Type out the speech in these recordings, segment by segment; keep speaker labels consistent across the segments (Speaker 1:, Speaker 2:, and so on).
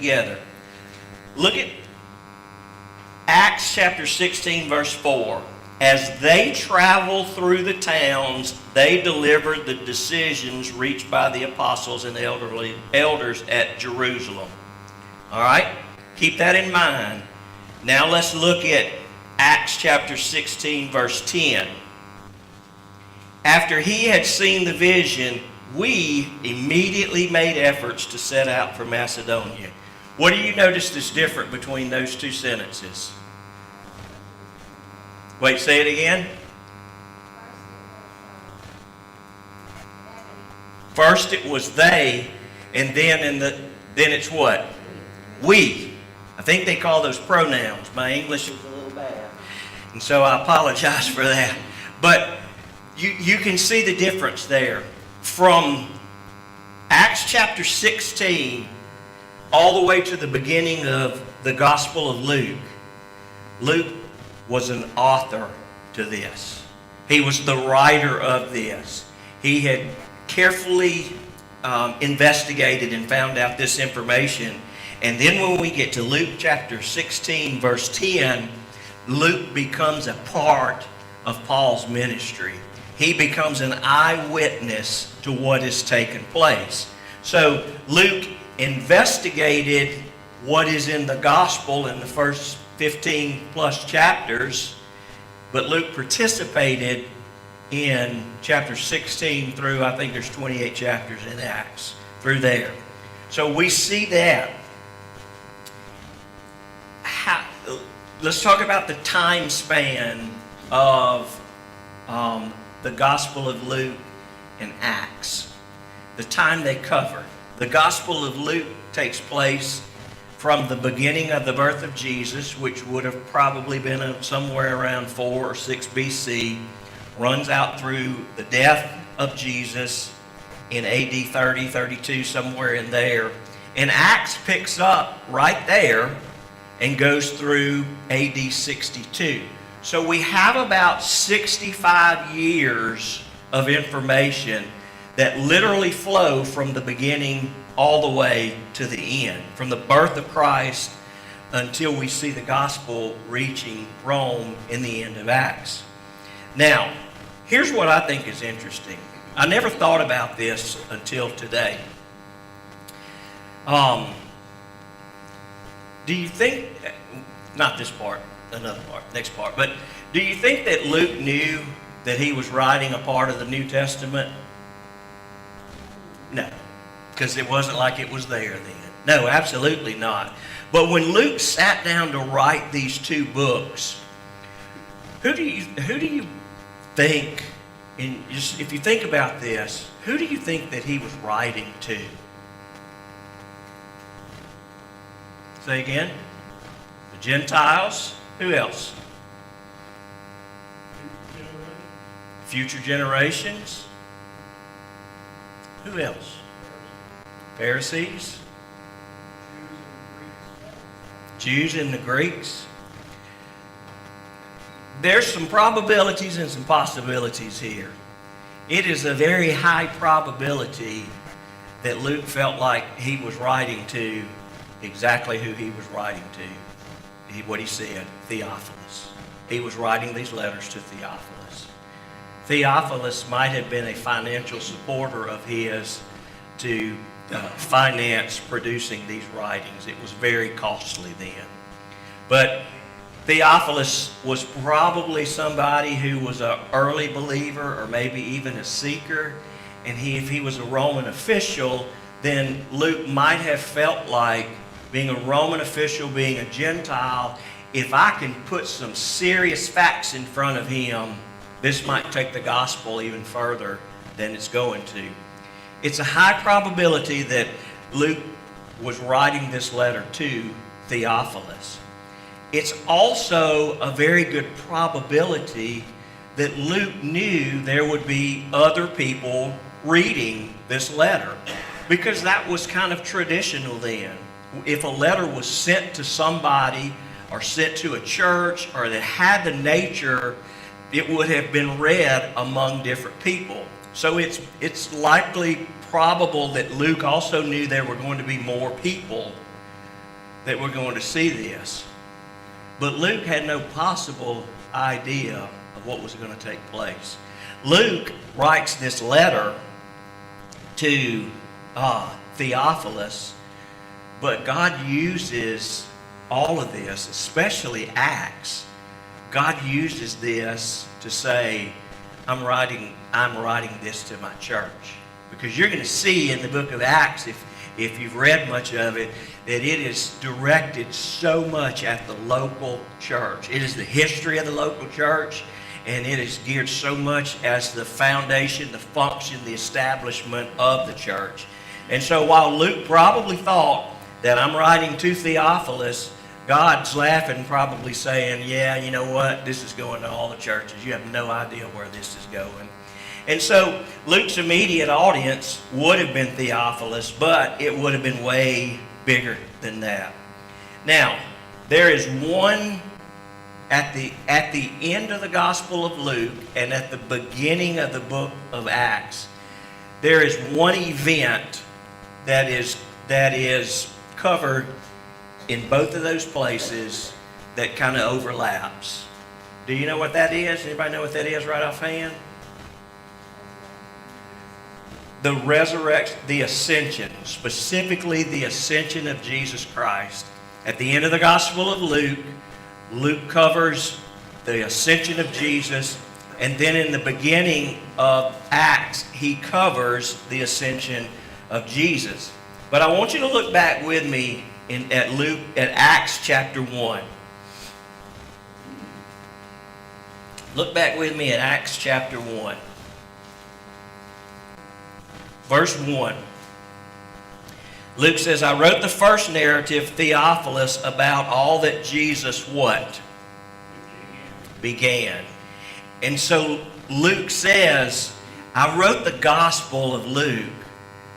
Speaker 1: together. Look at Acts chapter 16, verse 4. As they traveled through the towns, they delivered the decisions reached by the apostles and elders at Jerusalem. All right? Keep that in mind. Now let's look at Acts chapter 16, verse 10. After he had seen the vision, we immediately made efforts to set out for Macedonia. What do you notice is different between those two sentences? Wait, say it again. First it was they, and then it's what? We. I think they call those pronouns. My English is a little bad, and so I apologize for that. But you can see the difference there. From Acts chapter 16 all the way to the beginning of the Gospel of Luke, Luke was an author to this. He was the writer of this. He had carefully investigated and found out this information. And then when we get to Luke chapter 16, verse 10, Luke becomes a part of Paul's ministry. He becomes an eyewitness to what has taken place. So Luke investigated what is in the gospel in the first 15 plus chapters, but Luke participated in chapter 16 through, I think there's 28 chapters in Acts, through there. So we see that. Let's talk about the time span of the Gospel of Luke and Acts. The time they cover. The Gospel of Luke takes place from the beginning of the birth of Jesus, which would have probably been somewhere around 4 or 6 BC, runs out through the death of Jesus in AD 30, 32, somewhere in there. And Acts picks up right there and goes through AD 62. So we have about 65 years of information that literally flow from the beginning all the way to the end, from the birth of Christ until we see the gospel reaching Rome in the end of Acts. Now, here's what I think is interesting. I never thought about this until today. Do you think, not this part, another part, next part, but do you think that Luke knew that he was writing a part of the New Testament? No, because it wasn't like it was there then. No, absolutely not. But when Luke sat down to write these two books, who do you think, if you think about this, who do you think that he was writing to? Say again? The Gentiles? Who else? Future generations? Who else? Pharisees? Jews and the Greeks? There's some probabilities and some possibilities here. It is a very high probability that Luke felt like he was writing to exactly who he was writing to. What he said, Theophilus. He was writing these letters to Theophilus. Theophilus might have been a financial supporter of his to finance producing these writings. It was very costly then. But Theophilus was probably somebody who was an early believer or maybe even a seeker. And if he was a Roman official, then Luke might have felt like, being a Roman official, being a Gentile, if I can put some serious facts in front of him, this might take the gospel even further than it's going to. It's a high probability that Luke was writing this letter to Theophilus. It's also a very good probability that Luke knew there would be other people reading this letter, because that was kind of traditional then. If a letter was sent to somebody or sent to a church or that had the nature, it would have been read among different people. So it's likely probable that Luke also knew there were going to be more people that we're going to see this. But Luke had no possible idea of what was going to take place. Luke writes this letter to Theophilus, but God uses all of this, especially Acts. God uses this to say, I'm writing this to my church. Because you're going to see in the book of Acts, if you've read much of it, that it is directed so much at the local church. It is the history of the local church, and it is geared so much as the foundation, the function, the establishment of the church. And so while Luke probably thought that I'm writing to Theophilus, God's laughing, probably saying, yeah, you know what? This is going to all the churches. You have no idea where this is going. And so Luke's immediate audience would have been Theophilus, but it would have been way bigger than that. Now, there is one, at the end of the Gospel of Luke and at the beginning of the book of Acts, there is one event that is covered in both of those places that kind of overlaps. Do you know what that is? Anybody know what that is right offhand? The resurrection, the ascension, specifically the ascension of Jesus Christ. At the end of the Gospel of Luke, Luke covers the ascension of Jesus, and then in the beginning of Acts, he covers the ascension of Jesus. But I want you to look back with me at Acts chapter 1. Look back with me at Acts chapter 1. Verse 1. Luke says, I wrote the first narrative, Theophilus, about all that Jesus what? Began. And so Luke says, I wrote the Gospel of Luke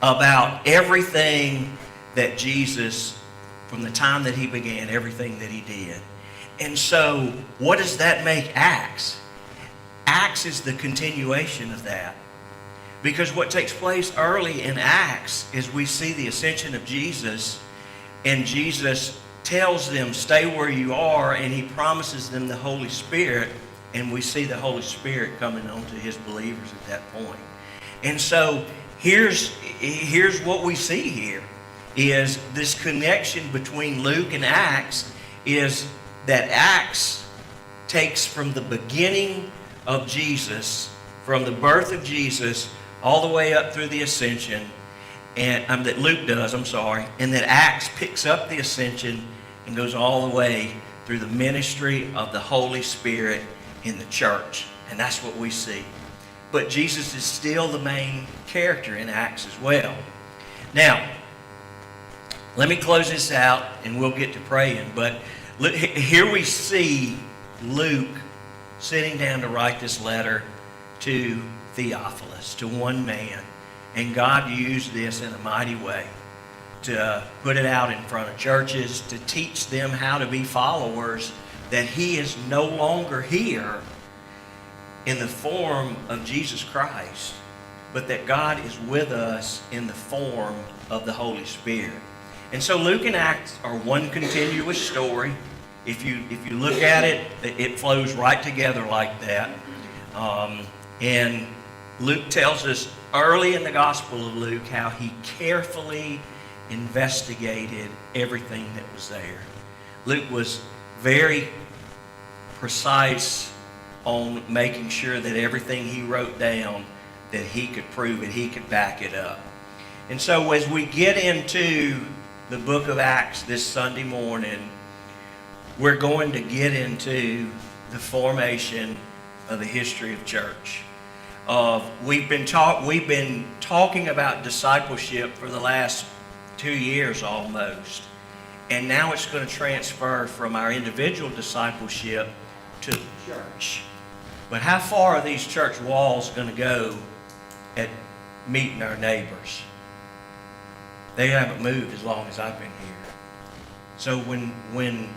Speaker 1: about everything that Jesus, from the time that he began, everything that he did. And so what does that make Acts? Acts is the continuation of that. Because what takes place early in Acts is we see the ascension of Jesus, and Jesus tells them, stay where you are, and he promises them the Holy Spirit, and we see the Holy Spirit coming onto his believers at that point. And so here's what we see here, is this connection between Luke and Acts, is that Acts takes from the beginning of Jesus, from the birth of Jesus, all the way up through the ascension, and that Luke does, and that Acts picks up the ascension and goes all the way through the ministry of the Holy Spirit in the church. And that's what we see. But Jesus is still the main character in Acts as well. Now, let me close this out and we'll get to praying. But here we see Luke sitting down to write this letter to Theophilus, to one man. And God used this in a mighty way to put it out in front of churches, to teach them how to be followers, that he is no longer here in the form of Jesus Christ, but that God is with us in the form of the Holy Spirit. And so Luke and Acts are one continuous story. If you look at it, it flows right together like that. And Luke tells us early in the Gospel of Luke how he carefully investigated everything that was there. Luke was very precise on making sure that everything he wrote down, that he could prove it, he could back it up. And so as we get into the book of Acts this Sunday morning, we're going to get into the formation of the history of church. We've been talking about discipleship for the last 2 years almost. And now it's going to transfer from our individual discipleship to the church. But how far are these church walls going to go at meeting our neighbors? They haven't moved as long as I've been here. So when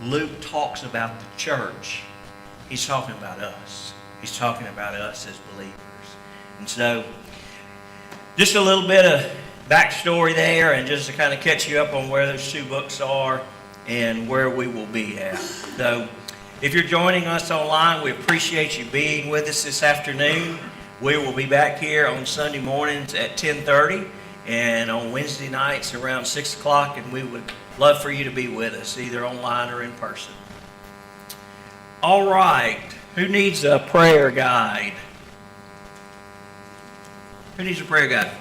Speaker 1: Luke talks about the church, he's talking about us. He's talking about us as believers. And so, just a little bit of backstory there and just to kind of catch you up on where those two books are and where we will be at. So if you're joining us online, we appreciate you being with us this afternoon. We will be back here on Sunday mornings at 10:30 and on Wednesday nights around 6 o'clock, and we would love for you to be with us, either online or in person. All right. Who needs a prayer guide? Who needs a prayer guide?